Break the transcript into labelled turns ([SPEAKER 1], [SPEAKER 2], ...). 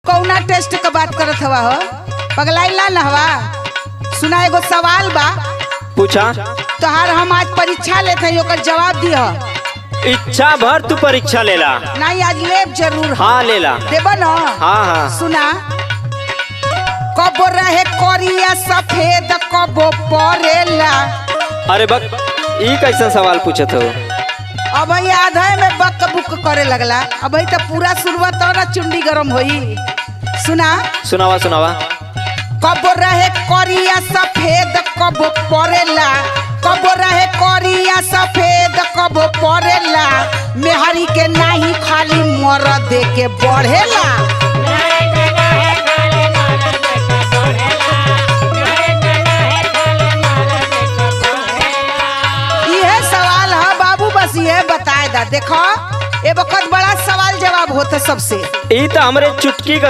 [SPEAKER 1] कौना टेस्ट का बात करत हवा हो? पगलाइला न हवा? सुना एगो सवाल बा,
[SPEAKER 2] पूछा।
[SPEAKER 1] तोहार हम आज परीक्षा लेते हैं, ओकर जवाब दिया।
[SPEAKER 2] इच्छा भर तू परीक्षा लेला।
[SPEAKER 1] नहीं आज लेब जरूर।
[SPEAKER 2] हाँ लेला।
[SPEAKER 1] देबो न?
[SPEAKER 2] हाँ हाँ।
[SPEAKER 1] सुना, कबो रहे करिया सफेद कबो परेला।
[SPEAKER 2] अरे बक, ई कैसा सवाल पूछत हो?
[SPEAKER 1] अब आधा में बक बुक करे लगला। अब तो पूरा शुरुआत तो ना चुंडी गरम होई। सुना,
[SPEAKER 2] सुनावा सुनावा।
[SPEAKER 1] कबो रहे करिया सफेद कबो परेला, कबो रहे करिया सफेद कबो परेला। मेहरी के नाही खाली मरद दे के बढ़ेला। यह सवाल है बाबू, बस ये बताए दा। देखो ये वक्त बड़ा सवाल जवाब होता सबसे।
[SPEAKER 2] ई तो हमरे चुटकी का